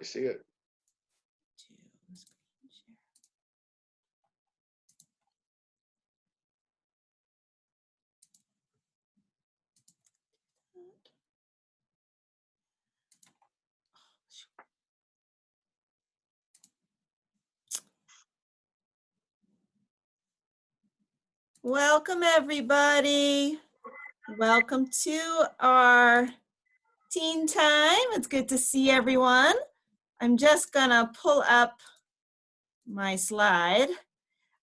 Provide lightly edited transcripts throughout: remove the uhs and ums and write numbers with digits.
I see it. Welcome, everybody. Welcome to our teen time. It's good to see everyone. I'm just gonna pull up my slide.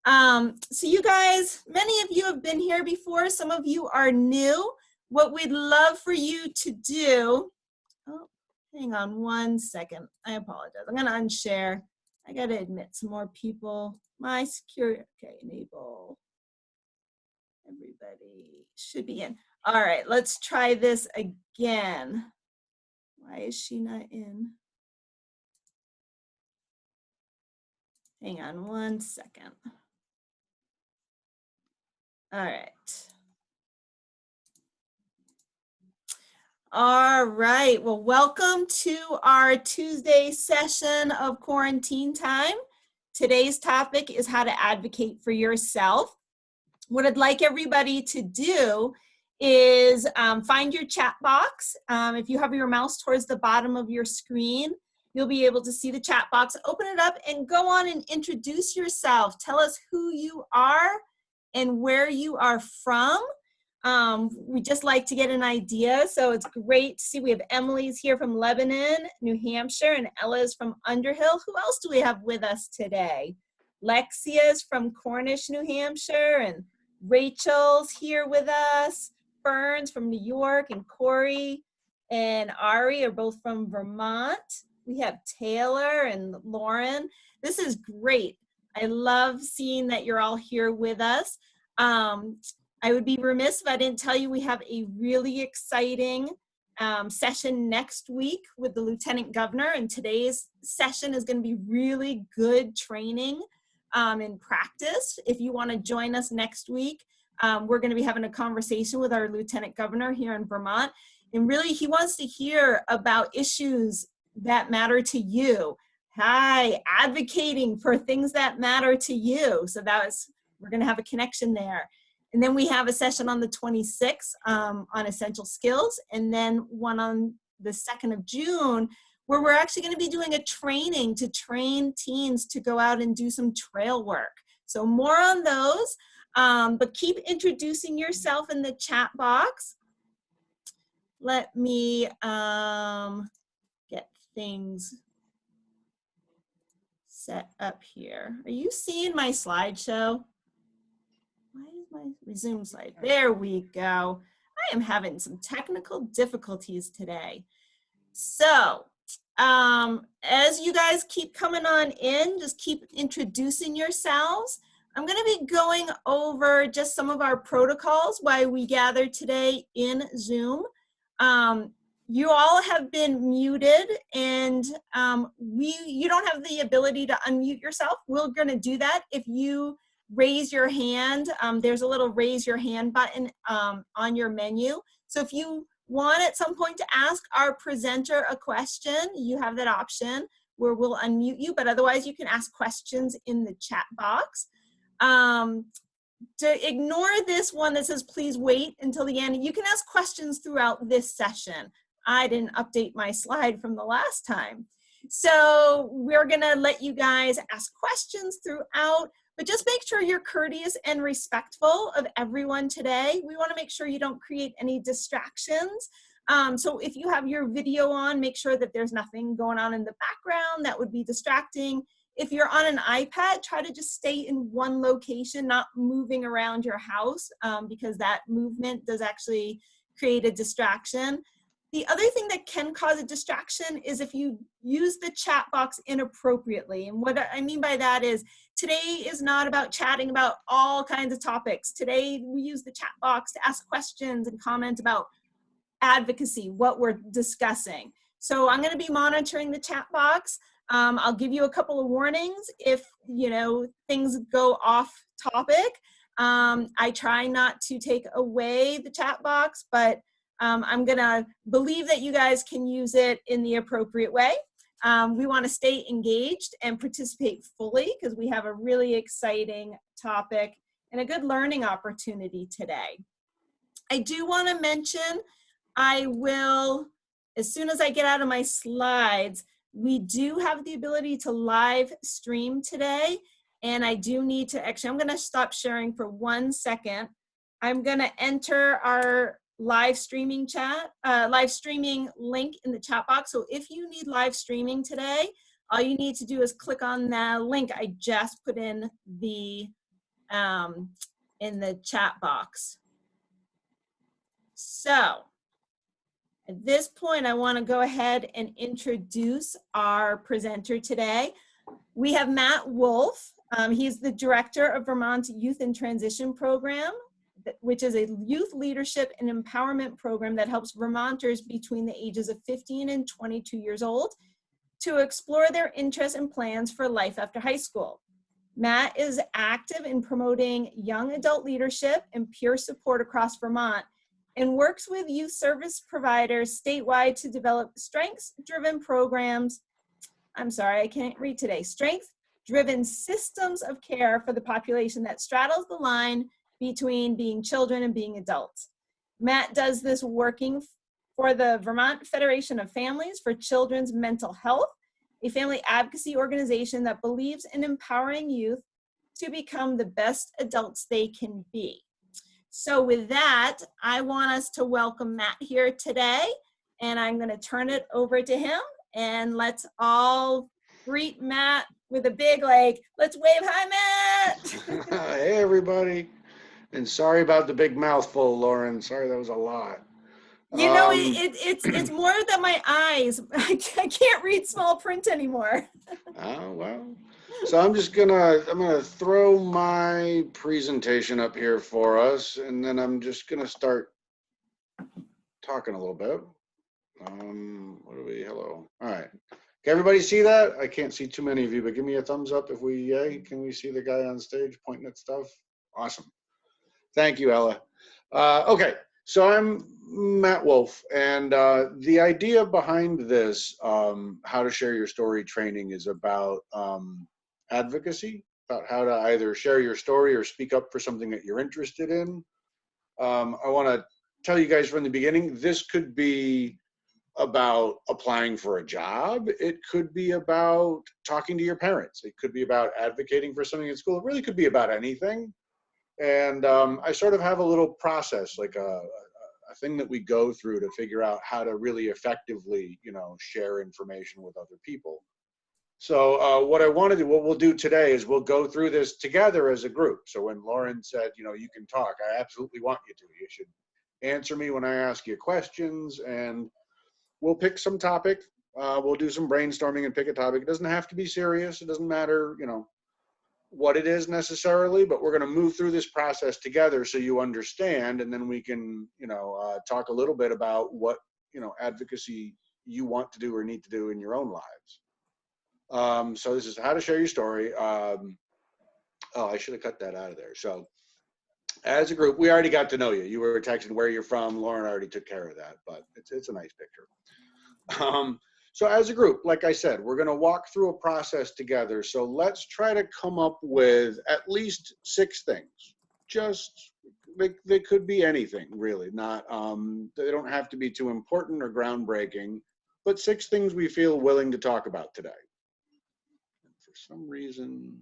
So you guys, many of you have been here before. Some of you are new. What we'd love for you to do, oh, hang on one second. I apologize. I'm gonna unshare. I gotta admit some more people. My security, okay, enable. Everybody should be in. All right, let's try this again. Why is she not in? Hang on one second. All right. All right, well, welcome to our Tuesday session of Quarantine Time. Today's topic is how to advocate for yourself. What I'd like everybody to do is find your chat box. If you have your mouse towards the bottom of your screen, you'll be able to see the chat box. Open it up and go on and introduce yourself. Tell us who you are and where you are from. We just like to get an idea, so it's great to see. We have Emily's here from Lebanon, New Hampshire, and Ella's from Underhill. Who else do we have with us today? Lexia's from Cornish, New Hampshire, and Rachel's here with us. Fern's from New York, and Corey and Ari are both from Vermont. We have Taylor and Lauren. This is great. I love seeing that you're all here with us. I would be remiss if I didn't tell you we have a really exciting session next week with the Lieutenant Governor, and today's session is going to be really good training in practice. If you want to join us next week, we're going to be having a conversation with our Lieutenant Governor here in Vermont, and really he wants to hear about issues that matter to you. Hi, advocating for things that matter to you. So we're going to have a connection there. And then we have a session on the 26th on essential skills, and then one on the 2nd of June, where we're actually going to be doing a training to train teens to go out and do some trail work. So more on those, but keep introducing yourself in the chat box. Let me get things set up here. Are you seeing my slideshow? Why is my resume slide? There we go. I am having some technical difficulties today. So as you guys keep coming on in, just keep introducing yourselves. I'm going to be going over just some of our protocols why we gather today in Zoom. You all have been muted, and you don't have the ability to unmute yourself. We're going to do that if you raise your hand. There's a little raise your hand button on your menu. So if you want at some point to ask our presenter a question, you have that option where we'll unmute you, but otherwise you can ask questions in the chat box. To ignore this one that says please wait until the end, you can ask questions throughout this session. I didn't update my slide from the last time. So we're gonna let you guys ask questions throughout, but just make sure you're courteous and respectful of everyone today. We wanna make sure you don't create any distractions. So if you have your video on, make sure that there's nothing going on in the background that would be distracting. If you're on an iPad, try to just stay in one location, not moving around your house, because that movement does actually create a distraction. The other thing that can cause a distraction is if you use the chat box inappropriately. And what I mean by that is today is not about chatting about all kinds of topics. Today we use the chat box to ask questions and comment about advocacy, what we're discussing. So I'm going to be monitoring the chat box. I'll give you a couple of warnings if things go off topic. I try not to take away the chat box, but I'm gonna believe that you guys can use it in the appropriate way. We want to stay engaged and participate fully because we have a really exciting topic and a good learning opportunity today. I do want to mention, I will, as soon as I get out of my slides, we do have the ability to live stream today. And I do need to, actually, I'm going to stop sharing for 1 second. I'm going to enter our live streaming link in the chat box. So if you need live streaming today, all you need to do is click on the link I just put in the chat box. So at this point, I want to go ahead and introduce our presenter today. We have Matt Wolf. He's the director of Vermont Youth in Transition Program, which is a youth leadership and empowerment program that helps Vermonters between the ages of 15 and 22 years old to explore their interests and plans for life after high school. Matt is active in promoting young adult leadership and peer support across Vermont and works with youth service providers statewide to develop strengths-driven programs. I'm sorry, I can't read today. Strength-driven systems of care for the population that straddles the line between being children and being adults. Matt does this working for the Vermont Federation of Families for Children's Mental Health, a family advocacy organization that believes in empowering youth to become the best adults they can be. So with that, I want us to welcome Matt here today, and I'm going to turn it over to him, and let's all greet Matt with a big, let's wave, hi, Matt. Hey, everybody. And sorry about the big mouthful, Lauren. Sorry, that was a lot. You know, it's more than my eyes. I can't read small print anymore. Oh, well. So I'm gonna throw my presentation up here for us, and then I'm just gonna start talking a little bit. Hello. All right. Can everybody see that? I can't see too many of you, but give me a thumbs up if can we see the guy on stage pointing at stuff? Awesome. Thank you, Ella. Okay, so I'm Matt Wolf, and the idea behind this How to Share Your Story training is about advocacy, about how to either share your story or speak up for something that you're interested in. I want to tell you guys from the beginning, this could be about applying for a job. It could be about talking to your parents. It could be about advocating for something in school. It really could be about anything. And I sort of have a little process, like a thing that we go through to figure out how to really effectively, share information with other people. So what we'll do today is we'll go through this together as a group. So when Lauren said, you can talk, I absolutely want you to. You should answer me when I ask you questions, and we'll pick some topic. We'll do some brainstorming and pick a topic. It doesn't have to be serious. It doesn't matter, what it is necessarily, but we're going to move through this process together so you understand, and then we can, talk a little bit about what, advocacy you want to do or need to do in your own lives. So this is how to share your story. Oh, I should have cut that out of there. So as a group, we already got to know you. You were texting where you're from. Lauren already took care of that, but it's a nice picture. So as a group, like I said, we're going to walk through a process together. So let's try to come up with at least 6 things. Just, they could be anything, really. Not, they don't have to be too important or groundbreaking, but 6 things we feel willing to talk about today. And for some reason,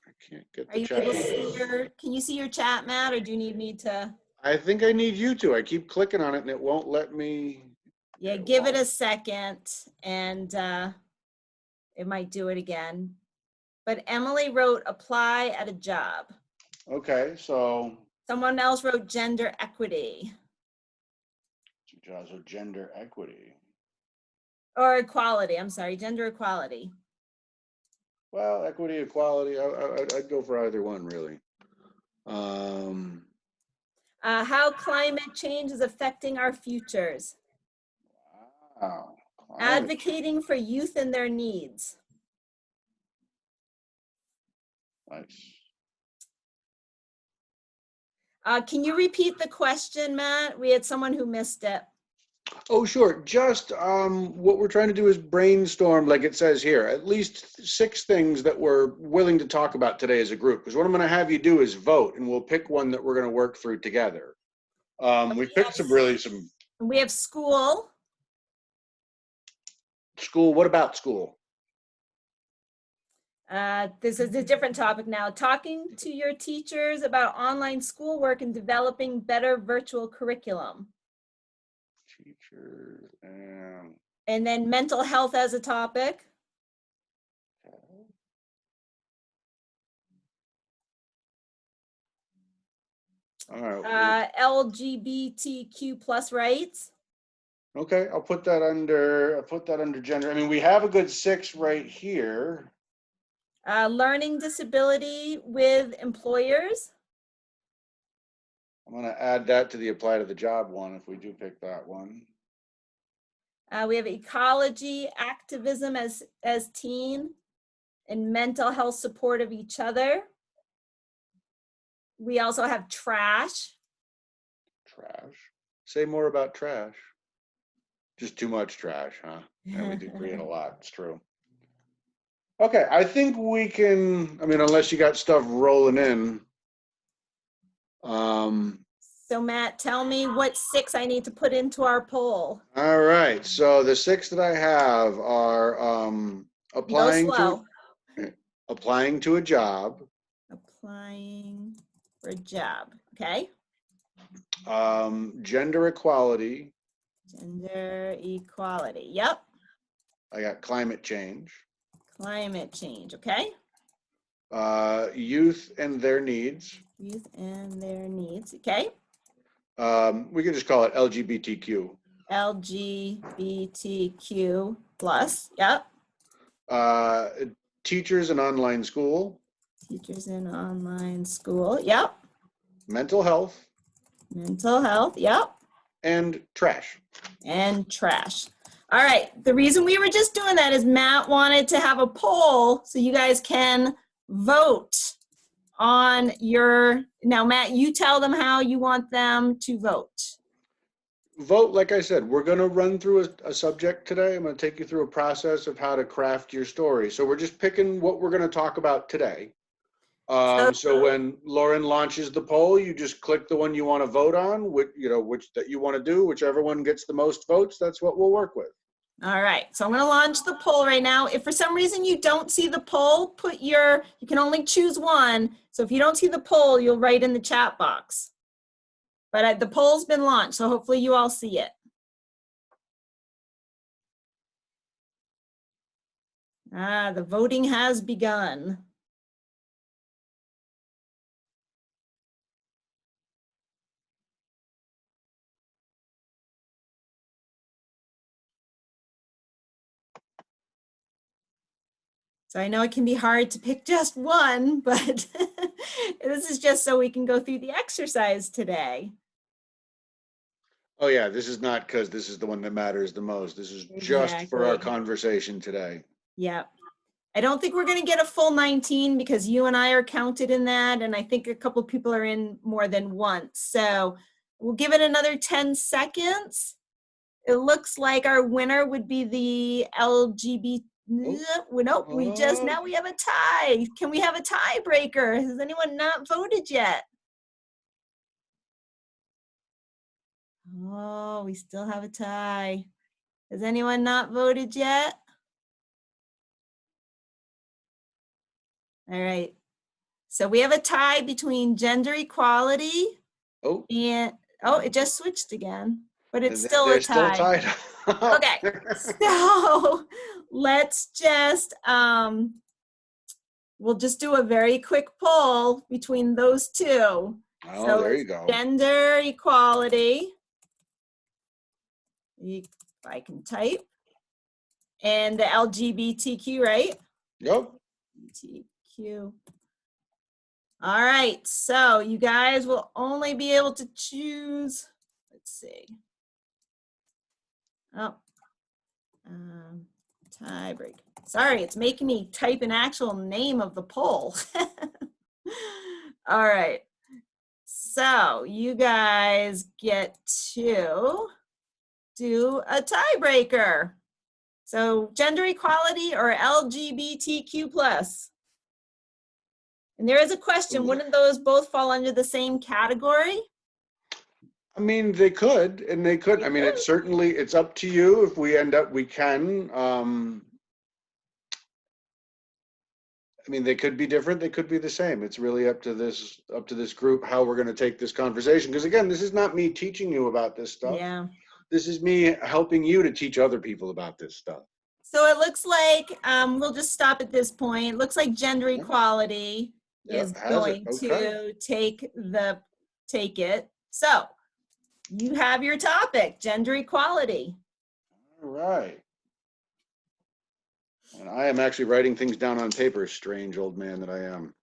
I can't get the chat. Can you see your chat, Matt, or do you need me to? I think I need you to. I keep clicking on it and it won't let me. Yeah, give it a second and it might do it again. But Emily wrote apply at a job. Okay, so. Someone else wrote gender equity. So gender equity. Or equality, I'm sorry, gender equality. Well, equity, equality, I'd go for either one, really. How climate change is affecting our futures. Wow. Advocating for youth and their needs. Nice. Can you repeat the question, Matt? We had someone who missed it. Oh, sure. Just what we're trying to do is brainstorm, like it says here, at least 6 things that we're willing to talk about today as a group. Because what I'm going to have you do is vote, and we'll pick one that we're going to work through together. We picked some We have school. school. What about school? This is a different topic now. Talking to your teachers about online schoolwork and developing better virtual curriculum. Teachers And then mental health as a topic. All right. LGBTQ plus rights. Okay, I'll put that under gender. I mean, we have a good 6 right here. Learning disability with employers. I'm going to add that to the apply to the job one if we do pick that one. We have ecology, activism as teen, and mental health support of each other. We also have trash. Trash. Say more about trash. Just too much trash, huh? And we do create a lot. It's true. Okay, I think we can, I mean, unless you got stuff rolling in. So Matt, tell me what 6 I need to put into our poll. All right, so the 6 that I have are applying to a job. Applying for a job, okay? Gender equality. Gender equality, yep. I got climate change. Climate change, okay? Youth and their needs. Youth and their needs, okay? We can just call it LGBTQ. LGBTQ plus, yep. Teachers and online school. Teachers in online school, yep. Mental health. Mental health, yep. And trash. And trash. All right, the reason we were just doing that is Matt wanted to have a poll so you guys can vote on your, now Matt, you tell them how you want them to vote. Vote, like I said, we're going to run through a subject today. I'm going to take you through a process of how to craft your story. So we're just picking what we're going to talk about today. So when Lauren launches the poll, you just click the one you want to vote on, which that you want to do, whichever one gets the most votes, that's what we'll work with. All right, so I'm going to launch the poll right now. If for some reason you don't see the poll, you can only choose one. So if you don't see the poll, you'll write in the chat box. But the poll's been launched, so hopefully you all see it. The voting has begun. So I know it can be hard to pick just one, but this is just so we can go through the exercise today. Oh yeah, this is not because this is the one that matters the most. This is just for our conversation today. Yeah. I don't think we're going to get a full 19 because you and I are counted in that. And I think a couple of people are in more than once. So we'll give it another 10 seconds. It looks like our winner would be the LGBT. Nope, we have a tie. Can we have a tiebreaker? Has anyone not voted yet? Oh, we still have a tie. Has anyone not voted yet? All right. So we have a tie between gender equality and, it just switched again, but it's still a tie. Still tied. Okay, so let's just, we'll just do a very quick poll between those two. Oh, so there you go. Gender equality. If I can type. And the LGBTQ, right? Yep. LGBTQ. All right, so you guys will only be able to choose, let's see. Oh, tiebreak. Sorry, it's making me type an actual name of the poll. All right, so you guys get to do a tiebreaker. So gender equality or LGBTQ plus. And there is a question, wouldn't those both fall under the same category? I mean, they could, and they could. I mean, it's certainly, it's up to you. If we end up, we can. I mean, they could be different. They could be the same. It's really up to this group how we're going to take this conversation. Because again, this is not me teaching you about this stuff. Yeah. This is me helping you to teach other people about this stuff. So it looks like we'll just stop at this point. It looks like gender equality is going to take it. So you have your topic, gender equality. All right. And I am actually writing things down on paper, strange old man that I am.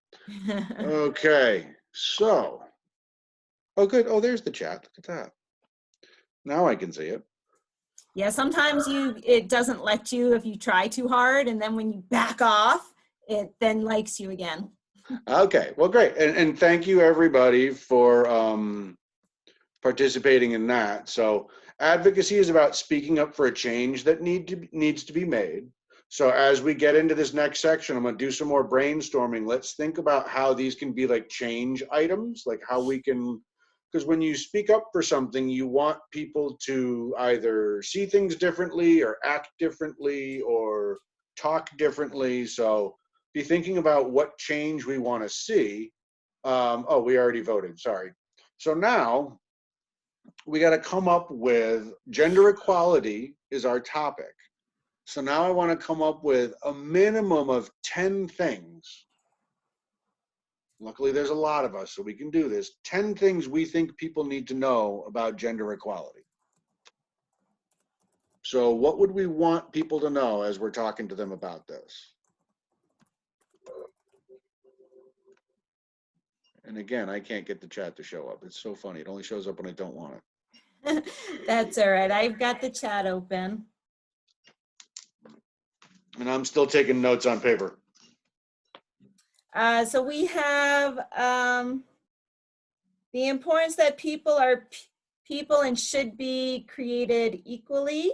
Okay, so. Oh, good. Oh, there's the chat. Look at that. Now I can see it. Yeah, sometimes it doesn't let you if you try too hard, and then when you back off, it then likes you again. Okay, well, great. And thank you, everybody, for participating in that. So advocacy is about speaking up for a change that needs to be made. So as we get into this next section, I'm going to do some more brainstorming. Let's think about how these can be like change items, like how we can, because when you speak up for something, you want people to either see things differently or act differently or talk differently. So be thinking about what change we want to see. Oh, we already voted, sorry. So now we got to come up with gender equality is our topic. So now I want to come up with a minimum of 10 things. Luckily, there's a lot of us, so we can do this. 10 things we think people need to know about gender equality. So what would we want people to know as we're talking to them about this? And again, I can't get the chat to show up. It's so funny. It only shows up when I don't want it. That's all right. I've got the chat open. And I'm still taking notes on paper. So we have the importance that people are people and should be created equally.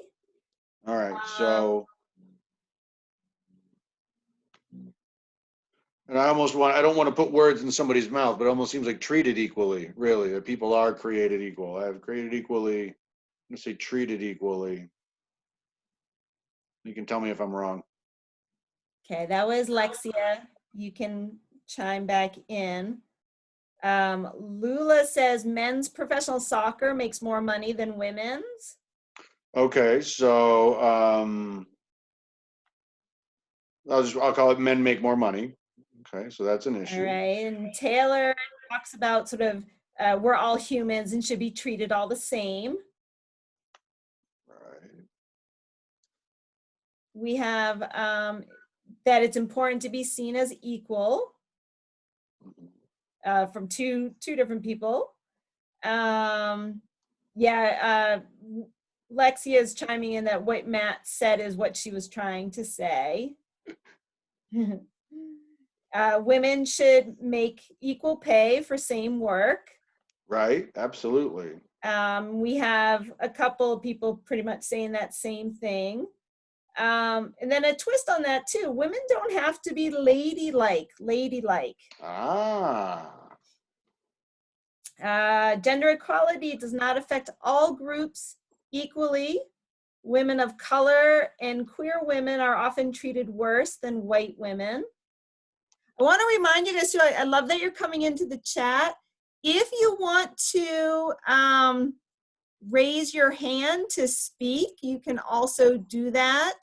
All right, so. And I don't want to put words in somebody's mouth, but it almost seems like treated equally, really, that people are created equal. I have created equally, I'm going to say treated equally. You can tell me if I'm wrong. Okay, that was Lexia. You can chime back in. Lula says men's professional soccer makes more money than women's. Okay, so I'll call it men make more money. Okay, so that's an issue. All right, and Taylor talks about sort of we're all humans and should be treated all the same. Right. We have that it's important to be seen as equal from two different people. Lexia is chiming in that what Matt said is what she was trying to say. Women should make equal pay for same work. Right, absolutely. We have a couple of people pretty much saying that same thing. And then a twist on that too, women don't have to be ladylike. Gender equality does not affect all groups equally. Women of color and queer women are often treated worse than white women. I want to remind you guys too, I love that you're coming into the chat. If you want to raise your hand to speak, you can also do that.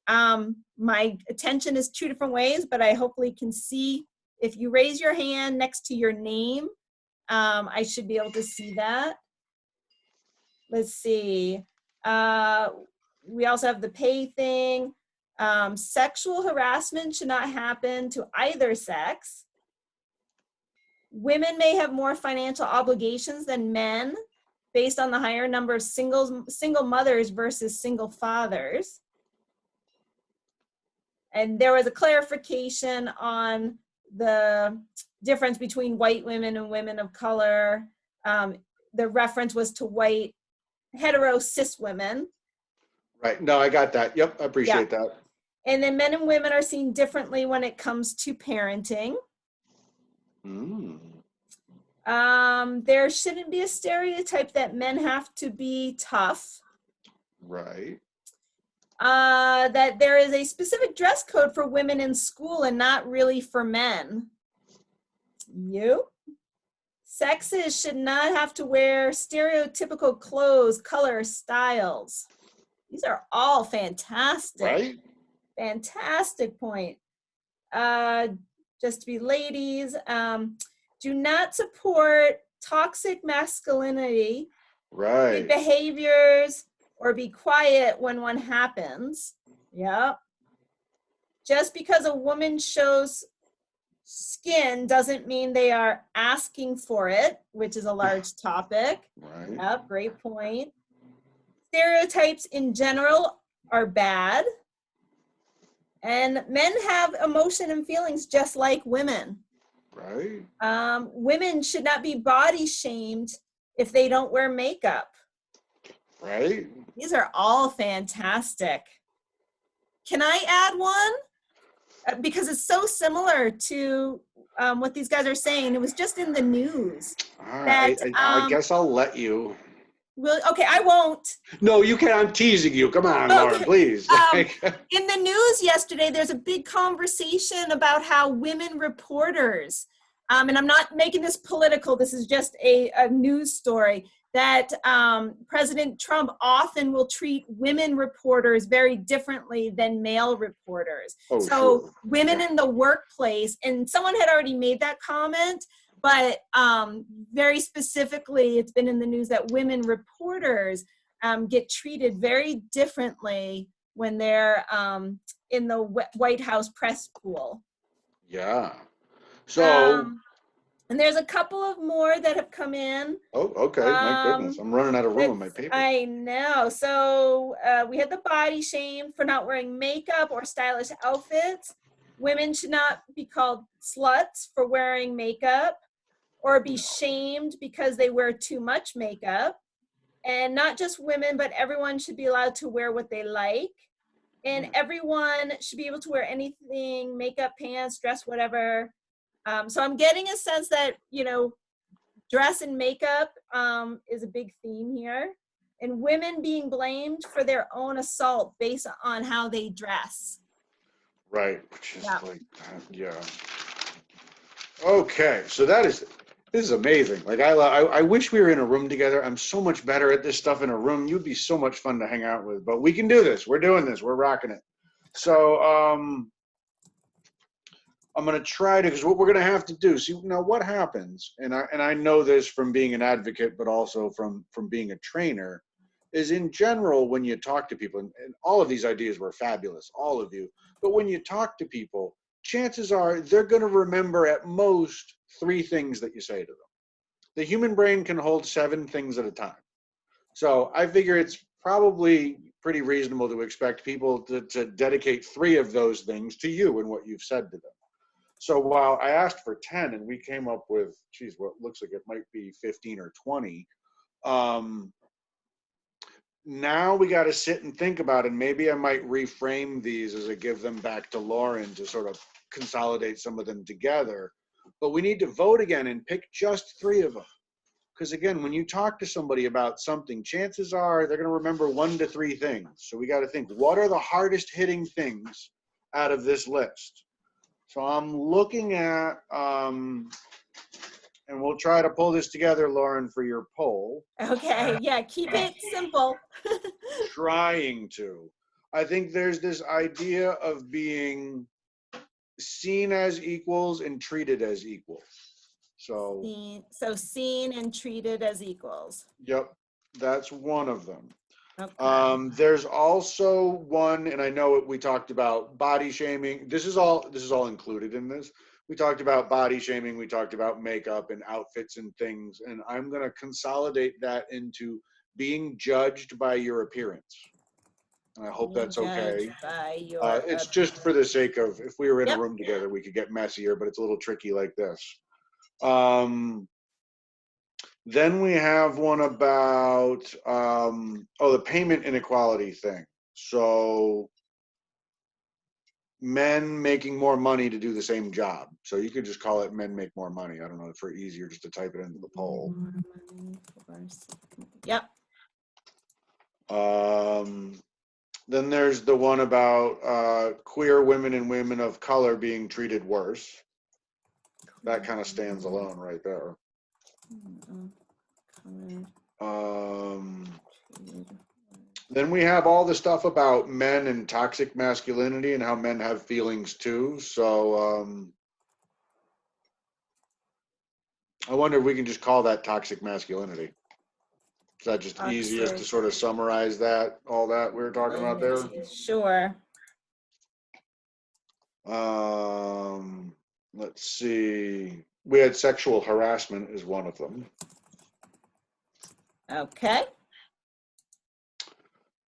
My attention is two different ways, but I hopefully can see if you raise your hand next to your name, I should be able to see that. Let's see. We also have the pay thing. Sexual harassment should not happen to either sex. Women may have more financial obligations than men based on the higher number of single mothers versus single fathers. And there was a clarification on the difference between white women and women of color. The reference was to white hetero cis women. Right. No, I got that. Yep. I appreciate that. And then men and women are seen differently when it comes to parenting. There shouldn't be a stereotype that men have to be tough. Right. That there is a specific dress code for women in school and not really for men. Sexes should not have to wear stereotypical clothes, color, styles. These are all fantastic. Right. Fantastic point. Just to be ladies, do not support toxic masculinity, Right. behaviors, or be quiet when one happens. Yep. Just because a woman shows skin doesn't mean they are asking for it, which is a large topic. Right. Yep, great point. Stereotypes in general are bad. And men have emotion and feelings just like women. Right. Women should not be body shamed if they don't wear makeup. Right. These are all fantastic. Can I add one? Because it's so similar to what these guys are saying. It was just in the news. All right. I guess I'll let you. Okay, I won't. No, you can. I'm teasing you. Come on, Lauren, please. In the news yesterday, there's a big conversation about how women reporters, and I'm not making this political, this is just a news story, that President Trump often will treat women reporters very differently than male reporters. Women in the workplace, and someone had already made that comment, but very specifically, it's been in the news that women reporters get treated very differently when they're in the White House press pool. Yeah. So. And there's a couple of more that have come in. Oh, okay. My goodness. I'm running out of room on my paper. I know. So we had the body shame for not wearing makeup or stylish outfits. Women should not be called sluts for wearing makeup or be shamed because they wear too much makeup. And not just women, but everyone should be allowed to wear what they like. And everyone should be able to wear anything, makeup, pants, dress, whatever. So I'm getting a sense that, dress and makeup is a big theme here. And women being blamed for their own assault based on how they dress. Right, which is like, yeah. Okay, so this is amazing. Like, I wish we were in a room together. I'm so much better at this stuff in a room. You'd be so much fun to hang out with, but we can do this. We're doing this. We're rocking it. So, I'm going to try to, because what we're going to have to do, see, now what happens, and I know this from being an advocate, but also from being a trainer, is in general, when you talk to people, and all of these ideas were fabulous, all of you, but when you talk to people, chances are they're going to remember at most 3 things that you say to them. The human brain can hold 7 things at a time. So I figure it's probably pretty reasonable to expect people to dedicate 3 of those things to you and what you've said to them. So while I asked for 10 and we came up with, geez, what looks like it might be 15 or 20, now we got to sit and think about it. And maybe I might reframe these as I give them back to Lauren to sort of consolidate some of them together. But we need to vote again and pick just 3 of them. Because again, when you talk to somebody about something, chances are they're going to remember 1 to 3 things. So we got to think, what are the hardest hitting things out of this list? So I'm looking at, and we'll try to pull this together, Lauren, for your poll. Okay, yeah, keep it simple. Trying to. I think there's this idea of being seen as equals and treated as equals. So seen and treated as equals. Yep, that's one of them. Okay. There's also one, and I know we talked about body shaming. This is all included in this. We talked about body shaming. We talked about makeup and outfits and things. And I'm going to consolidate that into being judged by your appearance. And I hope that's okay. It's just for the sake of, if we were in a room together, we could get messier, but it's a little tricky like this. Then we have one about, the payment inequality thing. So men making more money to do the same job. So you could just call it men make more money. I don't know, for easier just to type it into the poll. Yep. Then there's the one about queer women and women of color being treated worse. That kind of stands alone right there. Then we have all the stuff about men and toxic masculinity and how men have feelings too. So I wonder if we can just call that toxic masculinity. Is that just easiest to sort of summarize that, all that we were talking about there? Sure. Let's see. We had sexual harassment as one of them. Okay.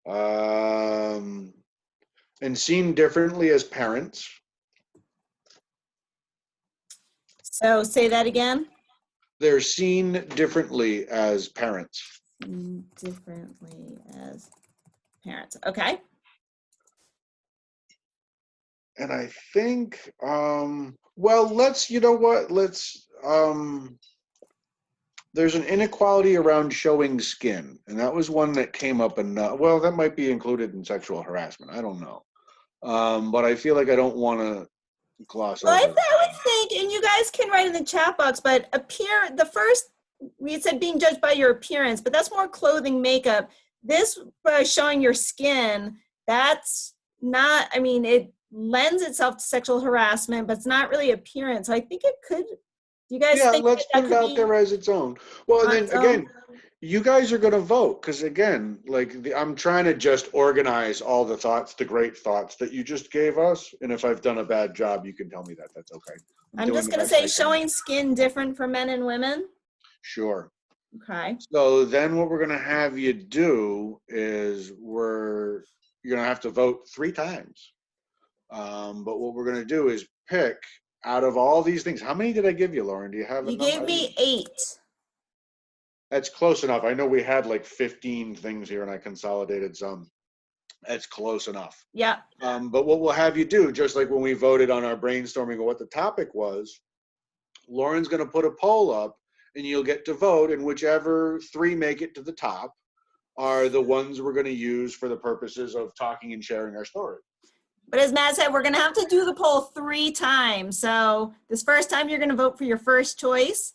And seen differently as parents. So say that again. They're seen differently as parents. Seen differently as parents. Okay. And I think, well, let's, you know what, let's, there's an inequality around showing skin. And that was one that came up enough. Well, that might be included in sexual harassment. I don't know. But I feel like I don't want to gloss over. I would think, and you guys can write in the chat box, but the first, we said being judged by your appearance, but that's more clothing, makeup. This, by showing your skin, that's not, I mean, it lends itself to sexual harassment, but it's not really appearance. So I think it could, do you guys think let's that put it out there as its own. Well, and then again, you guys are going to vote because again, like I'm trying to just organize all the thoughts, the great thoughts that you just gave us. And if I've done a bad job, you can tell me that. That's okay. I'm just going to say showing skin different for men and women. Sure. Okay. So then what we're going to have you do is you're going to have to vote 3 times. But what we're going to do is pick out of all these things. How many did I give you, Lauren? Do you have You gave me 8. That's close enough. I know we had like 15 things here and I consolidated some. That's close enough. Yeah. But what we'll have you do, just like when we voted on our brainstorming of what the topic was, Lauren's going to put a poll up and you'll get to vote, and whichever 3 make it to the top are the ones we're going to use for the purposes of talking and sharing our story. But as Matt said, we're going to have to do the poll 3 times. So this first time you're going to vote for your first choice.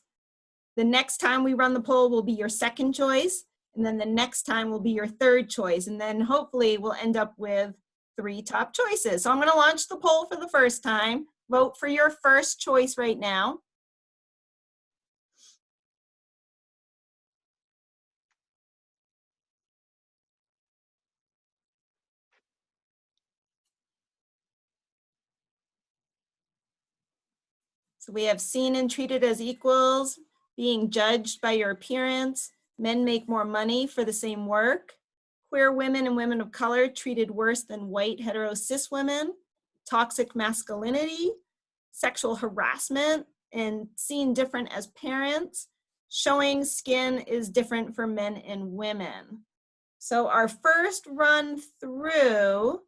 The next time we run the poll will be your second choice. And then the next time will be your third choice. And then hopefully we'll end up with 3 top choices. So I'm going to launch the poll for the first time. Vote for your first choice right now. So we have seen and treated as equals, being judged by your appearance, men make more money for the same work, queer women and women of color treated worse than white hetero cis women, toxic masculinity, sexual harassment, and seen different as parents, showing skin is different for men and women. So our first run through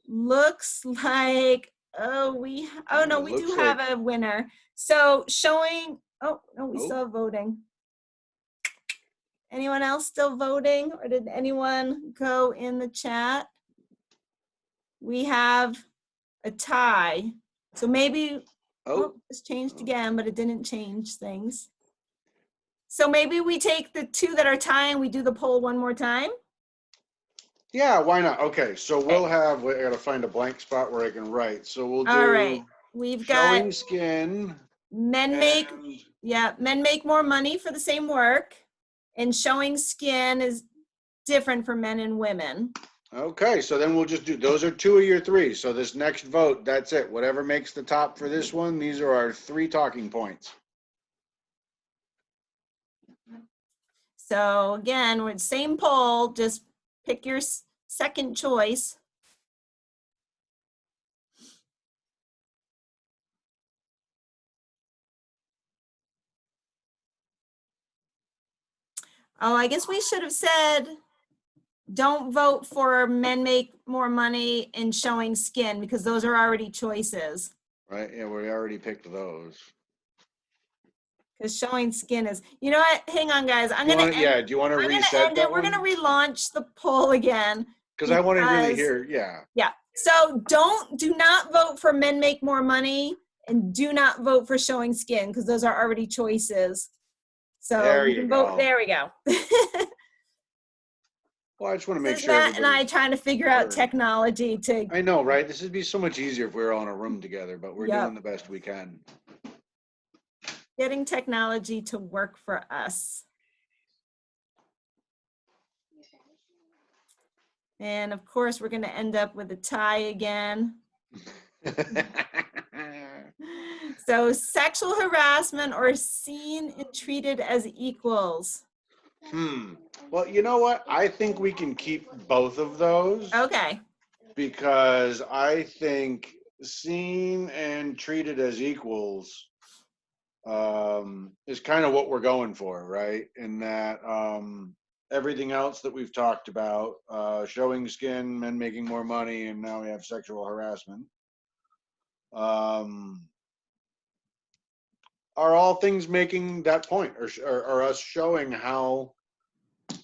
looks like, we do have a winner. So showing, we still have voting. Anyone else still voting, or did anyone go in the chat? We have a tie. So maybe, it's changed again, but it didn't change things. So maybe we take the 2 that are tying, we do the poll one more time. Yeah, why not? Okay, so we'll have, I gotta find a blank spot where I can write. So we'll do. All right, we've got showing skin. Men make more money for the same work, and showing skin is different for men and women. Okay, so then we'll just do, those are 2 of your 3. So this next vote, that's it. Whatever makes the top for this one, these are our 3 talking points. So again, we're the same poll, just pick your second choice. Oh, I guess we should have said, don't vote for men make more money and showing skin, because those are already choices. Right, yeah, we already picked those. Because showing skin is, you know what? Hang on, guys. Do you want to I'm gonna reset end that it. We're one? gonna relaunch the poll again. Because I want to really because- hear, yeah. Yeah. So do not vote for men make more money, and do not vote for showing skin, because those are already choices. So There you you can go. vote. There we go. Well, I just want to make This is sure Matt and I trying to figure out heard. technology to. I know, right? This would be so much easier if we were all in a room together, but we're Yep. doing the best we can. Getting technology to work for us. And of course, we're going to end up with a tie again. So sexual harassment or seen and treated as equals. Well, you know what? I think we can keep both of those. Okay. Because I think seen and treated as equals is kind of what we're going for, right? In that everything else that we've talked about, showing skin, men making more money, and now we have sexual harassment, are all things making that point, or us showing how,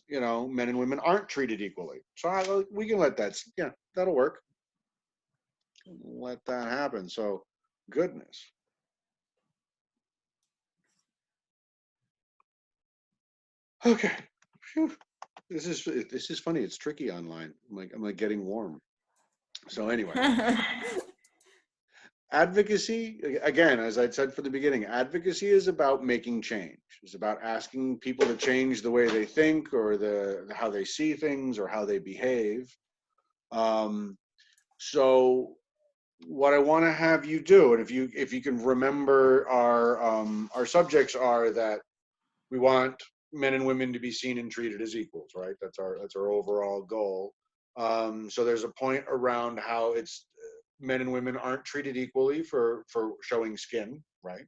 you know, men and women aren't treated equally. So we can let that, yeah, that'll work. Let that happen. So, goodness. Okay. Phew. This is funny. It's tricky online. I'm like getting warm. So anyway, advocacy, again, as I said from the beginning, advocacy is about making change. It's about asking people to change the way they think, or how they see things, or how they behave. So what I want to have you do, and if you can remember, our subjects are that we want men and women to be seen and treated as equals, right? That's our overall goal. So there's a point around how it's men and women aren't treated equally for showing skin, right?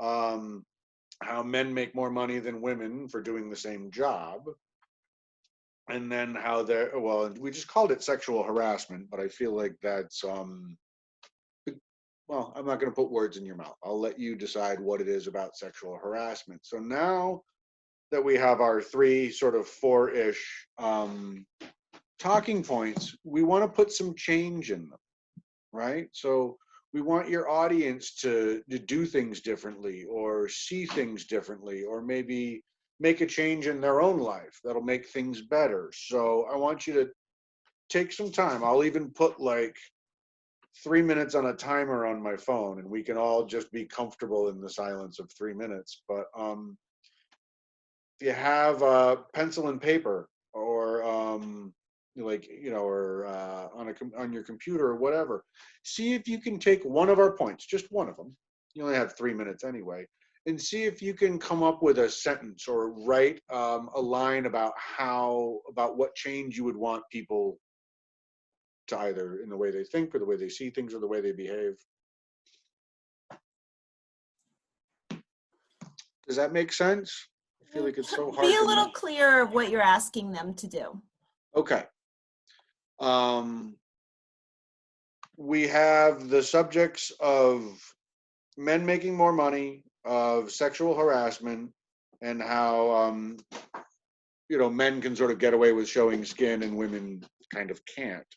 How men make more money than women for doing the same job, and then how they're, well, we just called it sexual harassment, but I feel like that's well, I'm not going to put words in your mouth. I'll let you decide what it is about sexual harassment. So now that we have our three sort of four-ish talking points, we want to put some change in them, right? So we want your audience to do things differently, or see things differently, or maybe make a change in their own life that'll make things better. So I want you to take some time. I'll even put like 3 minutes on a timer on my phone, and we can all just be comfortable in the silence of 3 minutes. But if you have pencil and paper, or like, you know, or on your computer or whatever, see if you can take one of our points, just one of them. You only have 3 minutes anyway, and see if you can come up with a sentence, or write a line about what change you would want people to, either in the way they think, or the way they see things, or the way they behave. Does that make sense? I feel like it's so hard. Be a little clearer of what you're asking them to do. Okay. We have the subjects of men making more money, of sexual harassment, and how you know, men can sort of get away with showing skin and women kind of can't.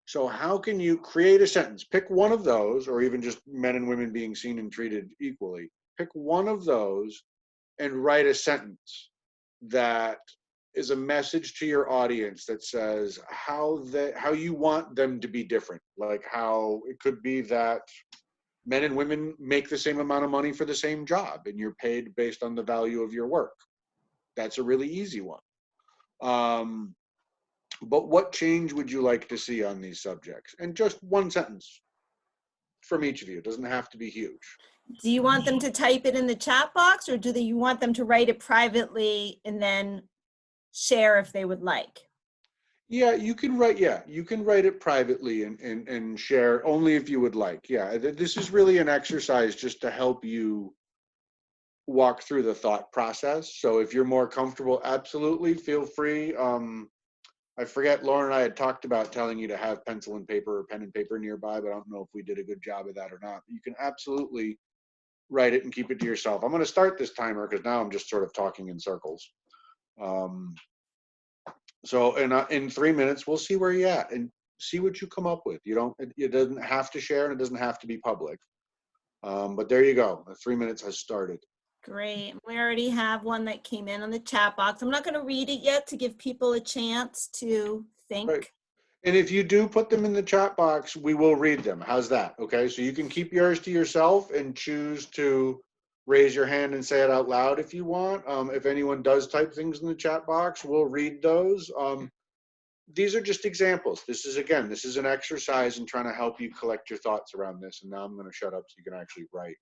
So how can you create a sentence? Pick one of those, or even just men and women being seen and treated equally. Pick one of those and write a sentence that is a message to your audience that says how you want them to be different. Like, how it could be that men and women make the same amount of money for the same job, and you're paid based on the value of your work. That's a really easy one. But what change would you like to see on these subjects? And just one sentence from each of you. It doesn't have to be huge. Do you want them to type it in the chat box, or you want them to write it privately and then share if they would like? Yeah, you can write it privately and share only if you would like. Yeah, this is really an exercise just to help you walk through the thought process. So if you're more comfortable, absolutely feel free. I forget, Lauren and I had talked about telling you to have pencil and paper or pen and paper nearby, but I don't know if we did a good job of that or not. You can absolutely write it and keep it to yourself. I'm going to start this timer because now I'm just sort of talking in circles. So in 3 minutes, we'll see where you're at and see what you come up with. It doesn't have to share and it doesn't have to be public. But there you go. The 3 minutes has started. Great. We already have one that came in on the chat box. I'm not going to read it yet to give people a chance to think. Right. And if you do put them in the chat box, we will read them. How's that? Okay. So you can keep yours to yourself and choose to raise your hand and say it out loud if you want. If anyone does type things in the chat box, we'll read those. These are just examples. This is an exercise in trying to help you collect your thoughts around this. And now I'm going to shut up so you can actually write.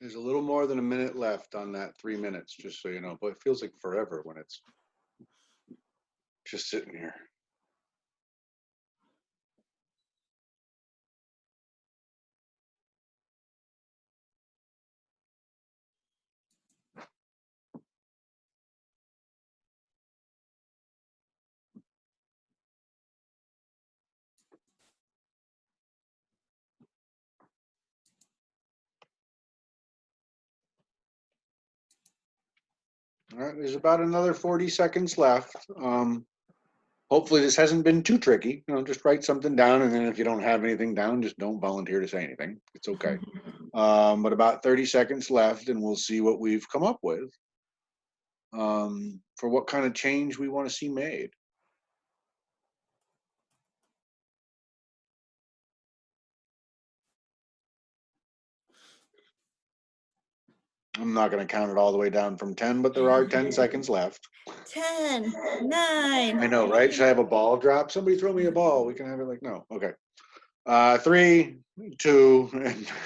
There's a little more than a minute left on that 3 minutes, just so you know, but it feels like forever when it's just sitting here. All right, there's about another 40 seconds left. Hopefully this hasn't been too tricky. Just write something down, and then if you don't have anything down, just don't volunteer to say anything. It's okay. But about 30 seconds left, and we'll see what we've come up with for what kind of change we want to see made. I'm not going to count it all the way down from 10, but there are 10 seconds left. 10, 9. I know, right? Should I have a ball drop? Somebody throw me a ball. We can have it like, no. Okay. 3, 2,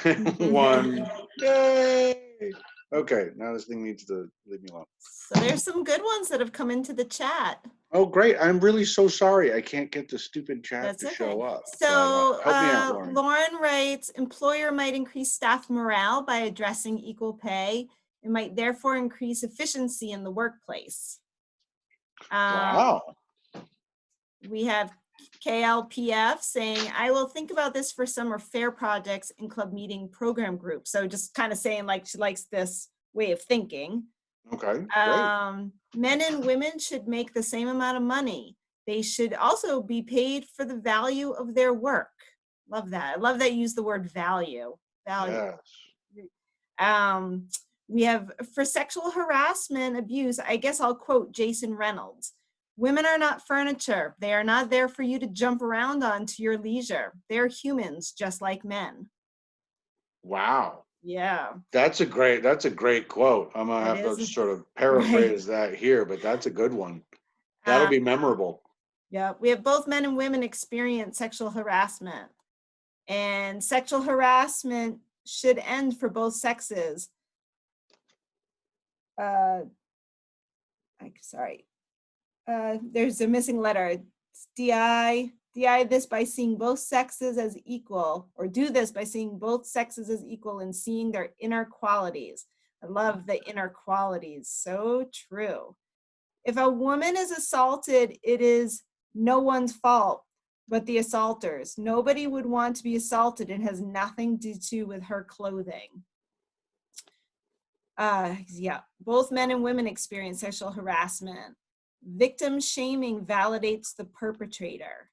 and 1. Yay! Okay, now this thing needs to leave me alone. So there's some good ones that have come into the chat. Oh, great. I'm really so sorry. I can't get the stupid chat That's to okay. show up. So help me out, Lauren. Lauren writes, employer might increase staff morale by addressing equal pay. It might therefore increase efficiency in the workplace. Wow. We have KLPF saying, I will think about this for summer fair projects and club meeting program groups. So just kind of saying like she likes this way of thinking. Okay, great. Men and women should make the same amount of money. They should also be paid for the value of their work. Love that. I love that you use the word value. Value. Yes. We have, for sexual harassment, abuse, I guess I'll quote Jason Reynolds. Women are not furniture. They are not there for you to jump around on to your leisure. They're humans just like men. Wow. Yeah. That's a great quote. I'm gonna have to sort of paraphrase that here, but that's a good one. That'll be memorable. Yeah, we have both men and women experience sexual harassment, and sexual harassment should end for both sexes. There's a missing letter. It's DI this by seeing both sexes as equal, or do this by seeing both sexes as equal and seeing their inner qualities. I love the inner qualities. So true. If a woman is assaulted, it is no one's fault but the assaulters. Nobody would want to be assaulted. It has nothing to do with her clothing. Yeah, both men and women experience sexual harassment. Victim shaming validates the perpetrator.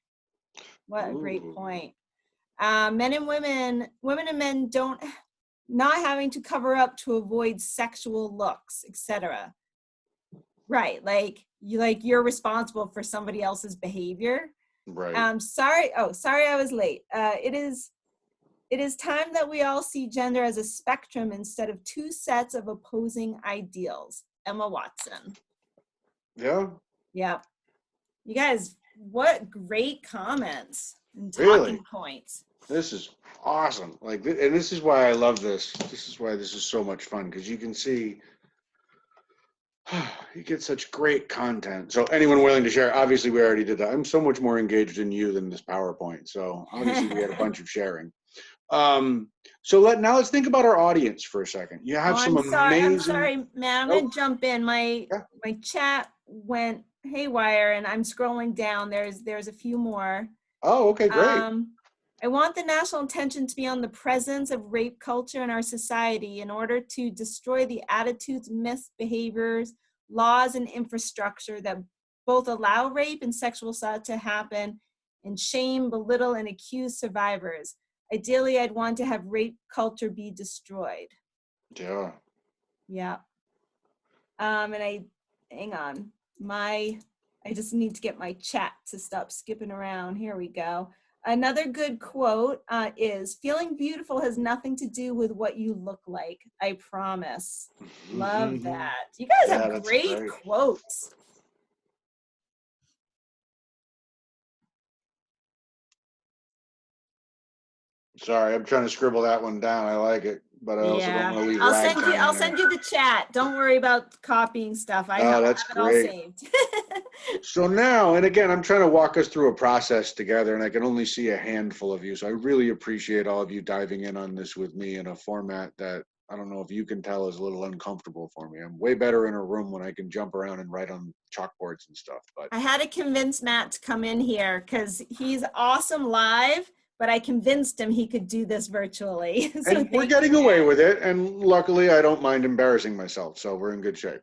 What a great point. Men and women and men don't, not having to cover up to avoid sexual looks, etc. Right, you're responsible for somebody else's behavior. Right. Sorry I was late. It is time that we all see gender as a spectrum instead of two sets of opposing ideals. Emma Watson. Yeah. Yep. You guys, what great comments and Really? talking points. This is awesome. And this is why I love this. This is why this is so much fun, because you can see you get such great content. So anyone willing to share, obviously we already did that. I'm so much more engaged in you than this PowerPoint. So obviously we had a bunch of sharing. So let's think about our audience for a second. You have some amazing. I'm sorry, Matt. I'm gonna jump in. My chat went haywire, and I'm scrolling down. There's a few more. Oh, okay, great. I want the national attention to be on the presence of rape culture in our society in order to destroy the attitudes, myths, behaviors, laws, and infrastructure that both allow rape and sexual assault to happen and shame, belittle, and accuse survivors. Ideally, I'd want to have rape culture be destroyed. Yeah. Yeah. Hang on. I just need to get my chat to stop skipping around. Here we go. Another good quote is, feeling beautiful has nothing to do with what you look like. I promise. Love that. You guys have great quotes. Sorry, I'm trying to scribble that one down. I like it, but I also don't want to leave ragtime. I'll send you the chat. Don't worry about copying stuff. I have it all saved. So now, and again, I'm trying to walk us through a process together, and I can only see a handful of you. So I really appreciate all of you diving in on this with me in a format that I don't know if you can tell is a little uncomfortable for me. I'm way better in a room when I can jump around and write on chalkboards and stuff. But I had to convince Matt to come in here because he's awesome live, but I convinced him he could do this virtually. So and we're getting away with it, and luckily I don't mind embarrassing myself, so we're in good shape.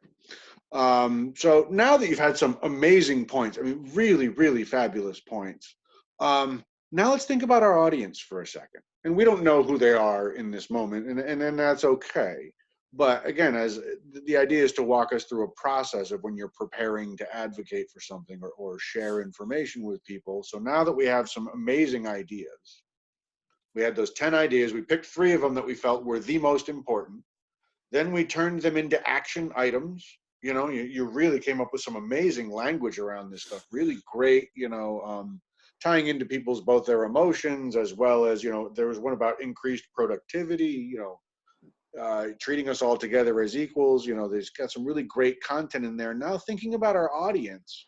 So now that you've had some amazing points, I mean, really, really fabulous points. Now let's think about our audience for a second. And we don't know who they are in this moment, and then that's okay. But again, as the idea is to walk us through a process of when you're preparing to advocate for something or share information with people. So now that we have some amazing ideas, we had those 10 ideas, we picked 3 of them that we felt were the most important. Then we turned them into action items. You know, you really came up with some amazing language around this stuff, really great, tying into people's, both their emotions as well as, there was one about increased productivity, treating us all together as equals. There's got some really great content in there. Now thinking about our audience,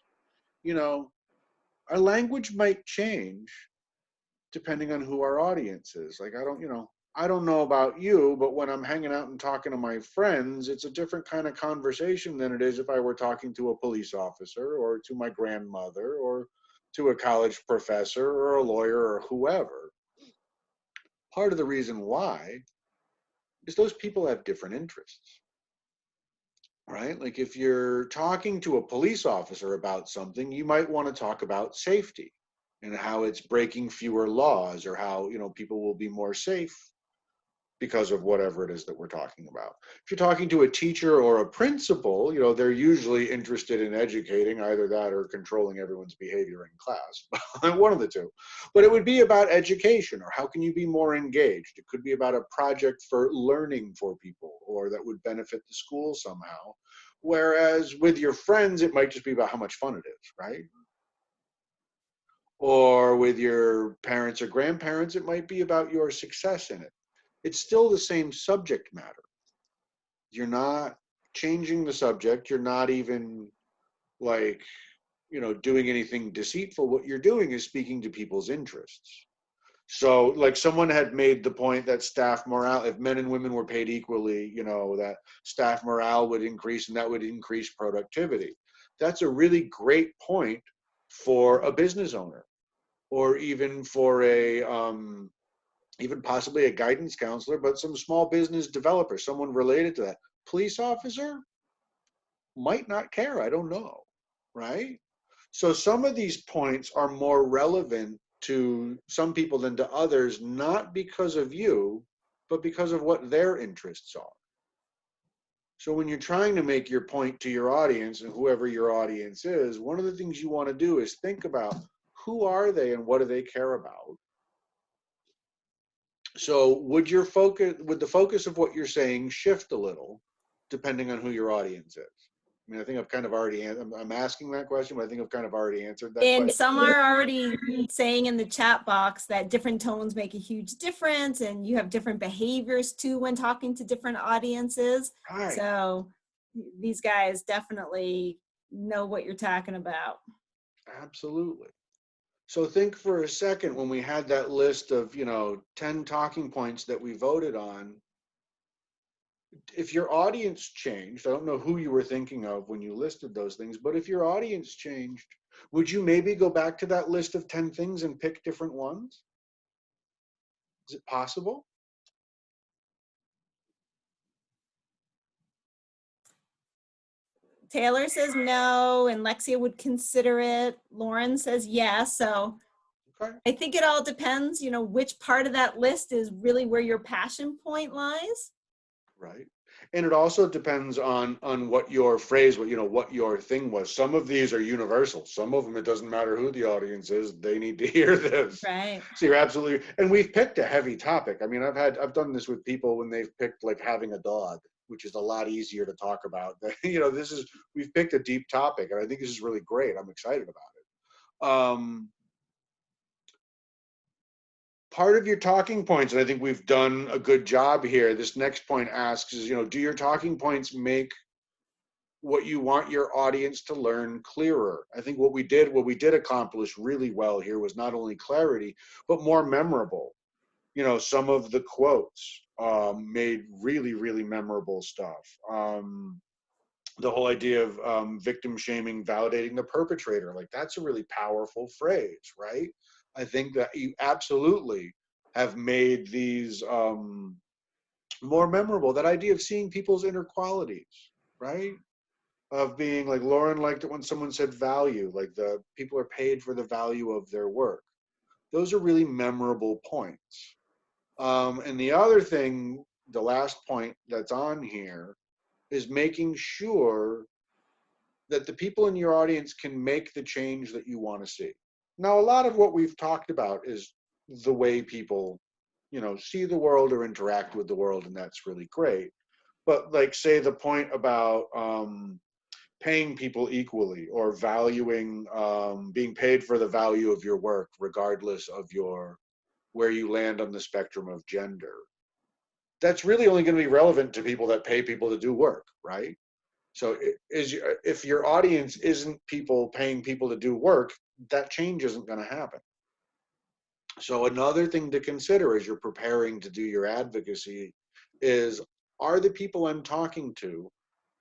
our language might change depending on who our audience is. Like, I don't know about you, but when I'm hanging out and talking to my friends, it's a different kind of conversation than it is if I were talking to a police officer or to my grandmother or to a college professor or a lawyer or whoever. Part of the reason why is those people have different interests, right? Like if you're talking to a police officer about something, you might want to talk about safety and how it's breaking fewer laws, or how, people will be more safe because of whatever it is that we're talking about. If you're talking to a teacher or a principal, they're usually interested in educating, either that or controlling everyone's behavior in class, one of the two. But it would be about education, or how can you be more engaged? It could be about a project for learning for people, or that would benefit the school somehow. Whereas with your friends, it might just be about how much fun it is, right? Or with your parents or grandparents, it might be about your success in it. It's still the same subject matter. You're not changing the subject. You're not even doing anything deceitful. What you're doing is speaking to people's interests. So like someone had made the point that staff morale, if men and women were paid equally, you know, that staff morale would increase and that would increase productivity. That's a really great point for a business owner, or even for a even possibly a guidance counselor, but some small business developer, someone related to that. Police officer might not care, I don't know, right? So some of these points are more relevant to some people than to others, not because of you, but because of what their interests are. So when you're trying to make your point to your audience, and whoever your audience is, one of the things you want to do is think about who are they and what do they care about. So would the focus of what you're saying shift a little depending on who your audience is? I mean, I think I've kind of already, I'm asking that question, but I think I've kind of already answered that And question. some are already saying in the chat box that different tones make a huge difference, and you have different behaviors too when talking to different audiences. Right. So these guys definitely know what you're talking about. Absolutely. So think for a second, when we had that list of, 10 talking points that we voted on, if your audience changed, I don't know who you were thinking of when you listed those things, but if your audience changed, would you maybe go back to that list of 10 things and pick different ones? Is it possible? Taylor says no, and Lexia would consider it. Lauren says yes. So Okay. I think it all depends, which part of that list is really where your passion point lies. Right. And it also depends on what your phrase, what your thing was. Some of these are universal. Some of them, it doesn't matter who the audience is, they need to hear this. Right. So you're absolutely, and we've picked a heavy topic. I mean, I've done this with people when they've picked like having a dog, which is a lot easier to talk about. We've picked a deep topic, and I think this is really great. I'm excited about it. Part of your talking points, and I think we've done a good job here, this next point asks is, do your talking points make what you want your audience to learn clearer? I think what we did accomplish really well here was not only clarity, but more memorable. Some of the quotes made really, really memorable stuff. The whole idea of victim shaming, validating the perpetrator, like that's a really powerful phrase, right? I think that you absolutely have made these more memorable. That idea of seeing people's inner qualities, right? Of being like, Lauren liked it when someone said value, like the people are paid for the value of their work. Those are really memorable points. And the other thing, the last point that's on here, is making sure that the people in your audience can make the change that you want to see. Now, a lot of what we've talked about is the way people, see the world or interact with the world, and that's really great. But like, say the point about paying people equally, or valuing, being paid for the value of your work, regardless of where you land on the spectrum of gender. That's really only going to be relevant to people that pay people to do work, right? So if your audience isn't people paying people to do work, that change isn't going to happen. So another thing to consider as you're preparing to do your advocacy is, are the people I'm talking to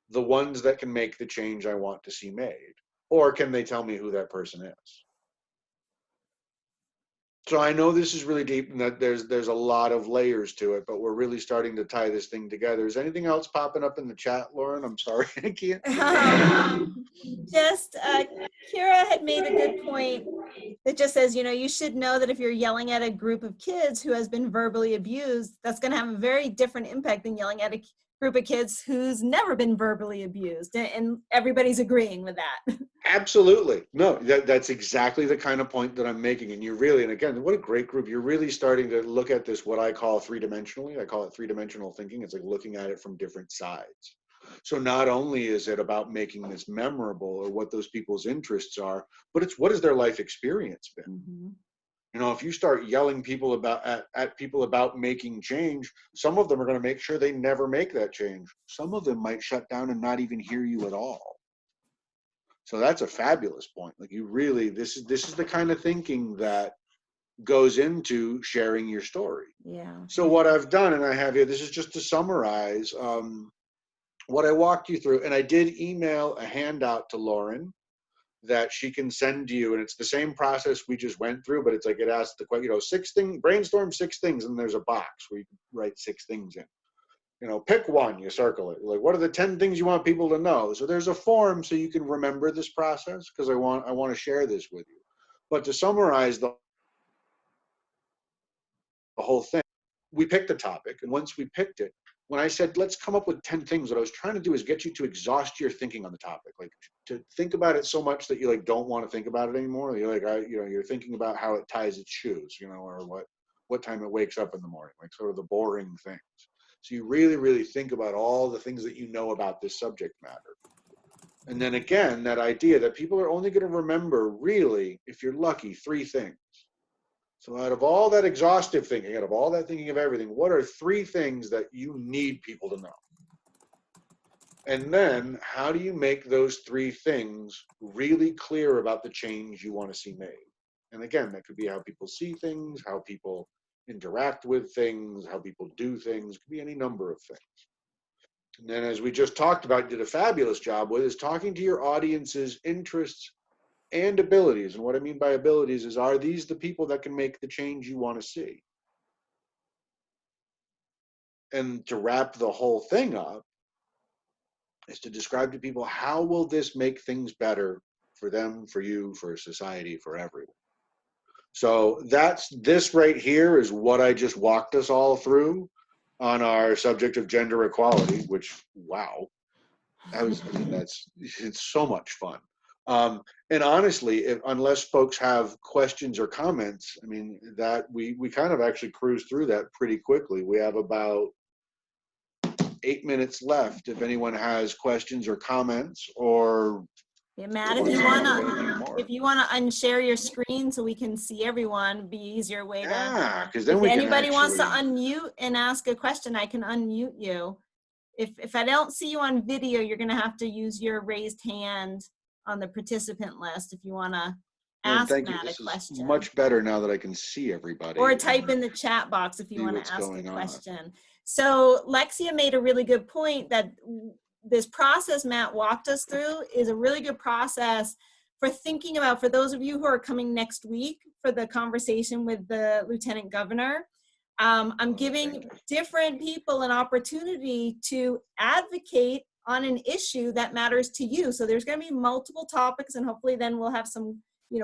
the ones that can make the change I want to see made? Or can they tell me who that person is? So I know this is really deep and that there's a lot of layers to it, but we're really starting to tie this thing together. Is anything else popping up in the chat, Lauren? I'm sorry, I can't. Just Kira had made a good point that just says, you should know that if you're yelling at a group of kids who has been verbally abused, that's going to have a very different impact than yelling at a group of kids who's never been verbally abused. And everybody's agreeing with that. Absolutely. No, that's exactly the kind of point that I'm making. And and again, what a great group. You're really starting to look at this, what I call three-dimensionally. I call it three-dimensional thinking. It's like looking at it from different sides. So not only is it about making this memorable or what those people's interests are, but it's what has their life experience been? Mm-hmm. If you start yelling people at people about making change, some of them are going to make sure they never make that change. Some of them might shut down and not even hear you at all. So that's a fabulous point. Like, you really, this is the kind of thinking that goes into sharing your story. Yeah. So what I've done, and I have here, this is just to summarize what I walked you through, and I did email a handout to Lauren that she can send to you, and it's the same process we just went through, but it's like it asks the question, brainstorm 6 things, and there's a box where you can write 6 things in. Pick one, you circle it. Like, what are the 10 things you want people to know? So there's a form so you can remember this process, because I want to share this with you. But to summarize the whole thing, we picked the topic, and once we picked it, when I said, let's come up with 10 things, what I was trying to do is get you to exhaust your thinking on the topic, like to think about it so much that you like don't want to think about it anymore. You're like, you're thinking about how it ties its shoes, or what time it wakes up in the morning, like sort of the boring things. So you really, really think about all the things that you know about this subject matter. And then again, that idea that people are only going to remember, really, if you're lucky, 3 things. So out of all that exhaustive thinking, out of all that thinking of everything, what are 3 things that you need people to know? And then how do you make those 3 things really clear about the change you want to see made? And again, that could be how people see things, how people interact with things, how people do things. It could be any number of things. And then, as we just talked about, did a fabulous job with, is talking to your audience's interests and abilities. And what I mean by abilities is, are these the people that can make the change you want to see? And to wrap the whole thing up is to describe to people, how will this make things better for them, for you, for society, for everyone? So this right here is what I just walked us all through on our subject of gender equality, which, wow, it's so much fun. And honestly, unless folks have questions or comments, I mean, that we kind of actually cruised through that pretty quickly. We have about 8 minutes left. If anyone has questions or comments, or Yeah, Matt, if you want to unshare your screen so we can see everyone, it'd be easier way to. Because then if we can anybody wants to actually unmute and ask a question, I can unmute you. If I don't see you on video, you're going to have to use your raised hand on the participant list if you want to ask Matt a question. Is much better now that I can see everybody. Or type in the chat box if you want to ask a question. So Lexia made a really good point that this process Matt walked us through is a really good process for thinking about, for those of you who are coming next week for the conversation with the Lieutenant Governor. I'm giving different people an opportunity to advocate on an issue that matters to you. So there's going to be multiple topics, and hopefully then we'll have some,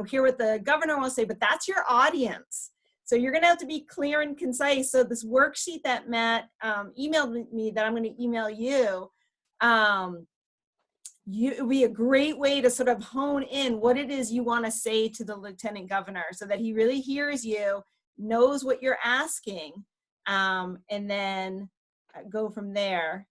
hear what the governor wants to say, but that's your audience. So you're going to have to be clear and concise. So this worksheet that Matt emailed me that I'm going to email you, it would be a great way to sort of hone in what it is you want to say to the Lieutenant Governor so that he really hears you, knows what you're asking, and then go from there.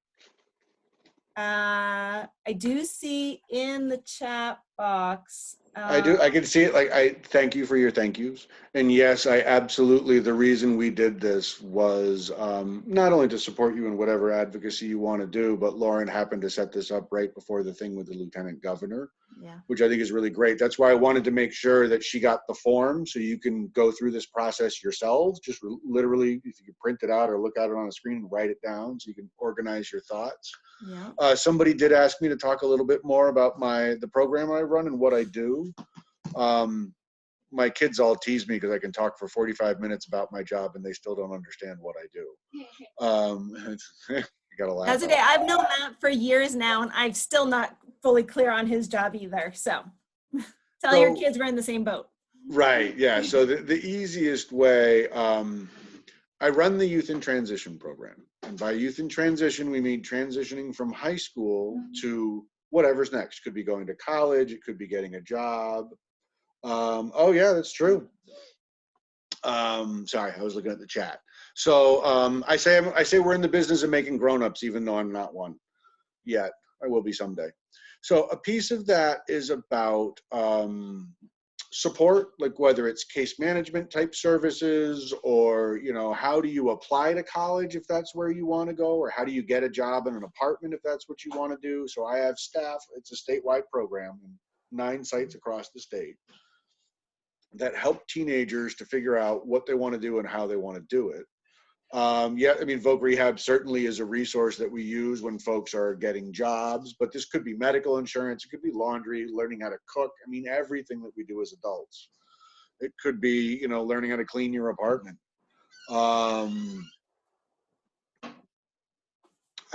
I do see in the chat box. I can see it. Like, I thank you for your thank yous. And yes, I absolutely, the reason we did this was not only to support you in whatever advocacy you want to do, but Lauren happened to set this up right before the thing with the Lieutenant Governor, which I think is really great. That's why I wanted to make sure that she got the form so you can go through this process yourselves. Just literally, if you can print it out or look at it on a screen and write it down so you can organize your thoughts. Yeah. Somebody did ask me to talk a little bit more about the program I run and what I do. My kids all tease me because I can talk for 45 minutes about my job and they still don't understand what I do. You gotta laugh. That's okay. I've known Matt for years now, and I'm still not fully clear on his job either. So tell your kids we're in the same boat. Right. Yeah. So the easiest way, I run the Youth in Transition program. And by youth in transition, we mean transitioning from high school to whatever's next. Could be going to college. It could be getting a job. Oh, yeah, that's true. Sorry, I was looking at the chat. So I say we're in the business of making grown-ups, even though I'm not one yet. I will be someday. So a piece of that is about support, like whether it's case management type services, or how do you apply to college if that's where you want to go, or how do you get a job in an apartment if that's what you want to do. So I have staff. It's a statewide program in 9 sites across the state that help teenagers to figure out what they want to do and how they want to do it. Yeah, I mean, Voc Rehab certainly is a resource that we use when folks are getting jobs, but this could be medical insurance, it could be laundry, learning how to cook. I mean, everything that we do as adults. It could be, you know, learning how to clean your apartment. I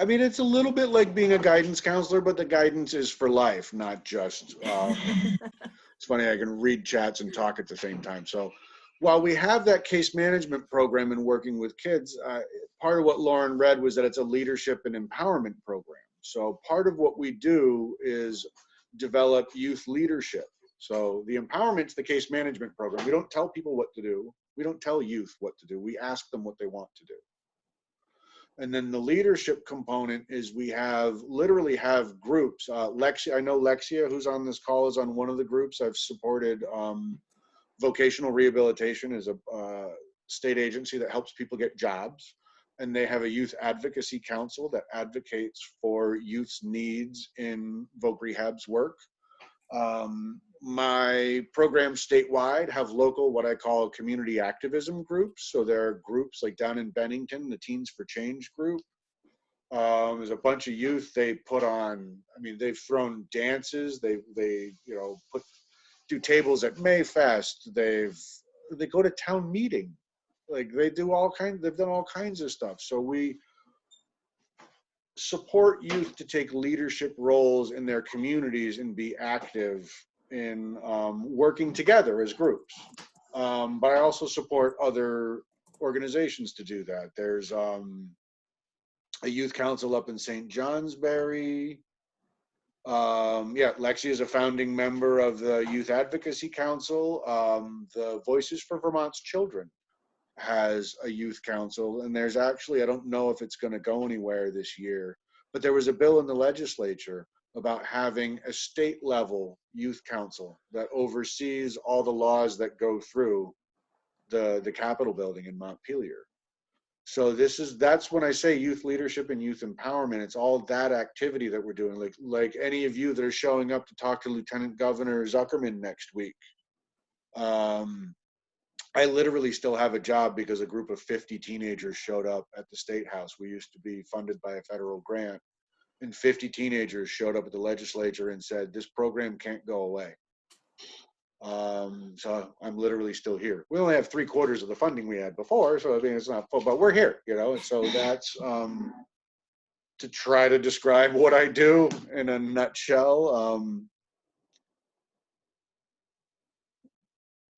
mean, it's a little bit like being a guidance counselor, but the guidance is for life, not just, it's funny, I can read chats and talk at the same time. So while we have that case management program and working with kids, part of what Lauren read was that it's a leadership and empowerment program. So part of what we do is develop youth leadership. So the empowerment's the case management program. We don't tell people what to do. We don't tell youth what to do. We ask them what they want to do. And then the leadership component is we literally have groups. Lexia, I know Lexia, who's on this call, is on one of the groups. I've supported Vocational Rehabilitation is a state agency that helps people get jobs. And they have a youth advocacy council that advocates for youth's needs in Voc Rehab's work. My programs statewide have local, what I call community activism groups. So there are groups like down in Bennington, the Teens for Change group. There's a bunch of youth they put on, I mean, they've thrown dances, they you know, do tables at Mayfest, they go to town meeting. Like they've done all kinds of stuff. So we support youth to take leadership roles in their communities and be active in working together as groups. But I also support other organizations to do that. There's a youth council up in St. Johnsbury. Yeah, Lexi is a founding member of the Youth Advocacy Council. The Voices for Vermont's Children has a youth council, and there's actually, I don't know if it's going to go anywhere this year, but there was a bill in the legislature about having a state level youth council that oversees all the laws that go through the Capitol building in Montpelier. So that's when I say youth leadership and youth empowerment, it's all that activity that we're doing. Like any of you that are showing up to talk to Lieutenant Governor Zuckerman next week. I literally still have a job because a group of 50 teenagers showed up at the State House. We used to be funded by a federal grant, and 50 teenagers showed up at the legislature and said, this program can't go away. So I'm literally still here. We only have 3/4 of the funding we had before, so I mean, it's not full, but we're here, you know, and so that's to try to describe what I do in a nutshell.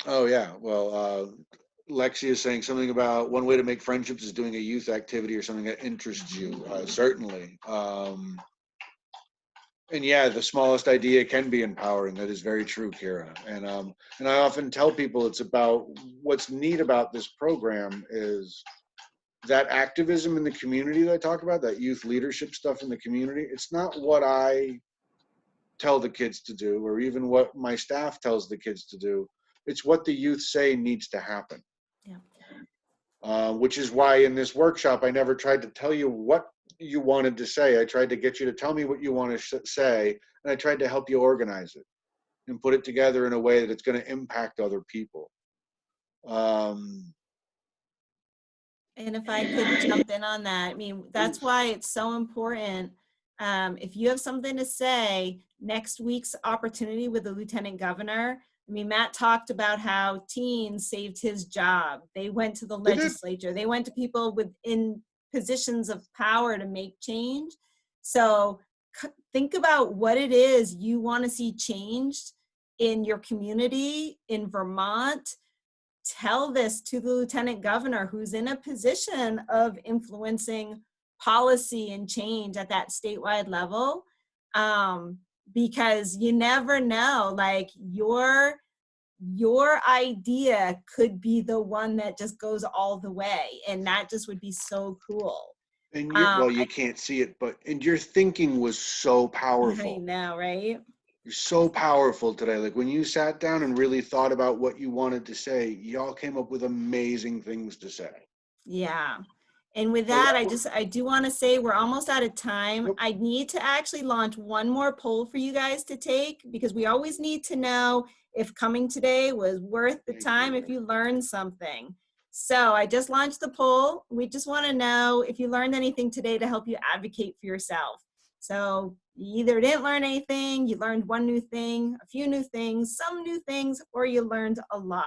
Oh yeah, well, Lexi is saying something about one way to make friendships is doing a youth activity or something that interests you. Certainly. And yeah, the smallest idea can be empowering. That is very true, Kira. And I often tell people it's about what's neat about this program is that activism in the community that I talk about, that youth leadership stuff in the community. It's not what I tell the kids to do or even what my staff tells the kids to do. It's what the youth say needs to happen. Yeah. Which is why in this workshop, I never tried to tell you what you wanted to say. I tried to get you to tell me what you want to say, and I tried to help you organize it and put it together in a way that it's going to impact other people. And if I could jump in on that, I mean, that's why it's so important. If you have something to say, next week's opportunity with the Lieutenant Governor, I mean, Matt talked about how teens saved his job. They went to the legislature. They went to people within positions of power to make change. So think about what it is you want to see changed in your community, in Vermont. Tell this to the Lieutenant Governor who's in a position of influencing policy and change at that statewide level. Because you never know, like your idea could be the one that just goes all the way, and that just would be so cool. And well, you can't see it, and your thinking was so powerful. I know, right? You're so powerful today. Like when you sat down and really thought about what you wanted to say, y'all came up with amazing things to say. Yeah. And with that, I do want to say we're almost out of time. Yep. I need to actually launch one more poll for you guys to take, because we always need to know if coming today was worth the Thank time, you. if you learned something. So I just launched the poll. We just want to know if you learned anything today to help you advocate for yourself. So you either didn't learn anything, you learned one new thing, a few new things, some new things, or you learned a lot.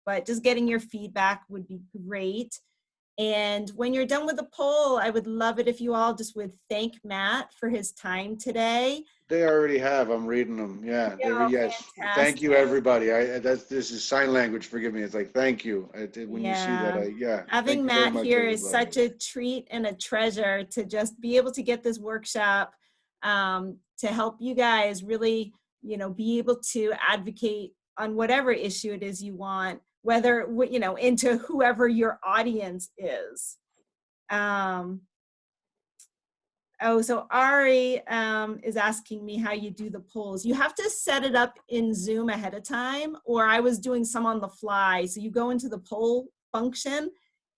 But just getting your feedback would be great. And when you're done with the poll, I would love it if you all just would thank Matt for his time today. They already have. I'm reading them. Yeah. Oh, Yes. Thank you, fantastic. everybody. This is sign language. Forgive me. It's like, thank you. When you see that, Yeah. thank Having you very Matt much, here is everybody. such a treat and a treasure to just be able to get this workshop to help you guys really, be able to advocate on whatever issue it is you want, whether, into whoever your audience is. So Ari is asking me how you do the polls. You have to set it up in Zoom ahead of time, or I was doing some on the fly. So you go into the poll function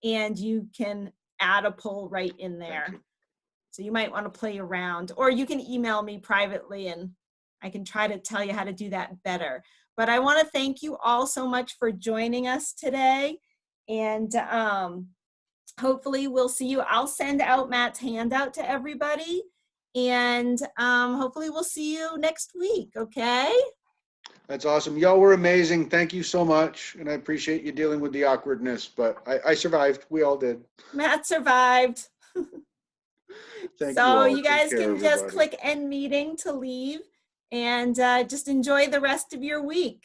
and you can add a poll right in there. So you might want to play around, or you can email me privately and I can try to tell you how to do that better. But I want to thank you all so much for joining us today. And hopefully we'll see you. I'll send out Matt's handout to everybody. And hopefully we'll see you next week, okay? That's awesome. Y'all were amazing. Thank you so much. And I appreciate you dealing with the awkwardness, but I survived. We all did. Matt survived. Thank you So all. you Take guys care, can just everybody. click end meeting to leave and just enjoy the rest of your week.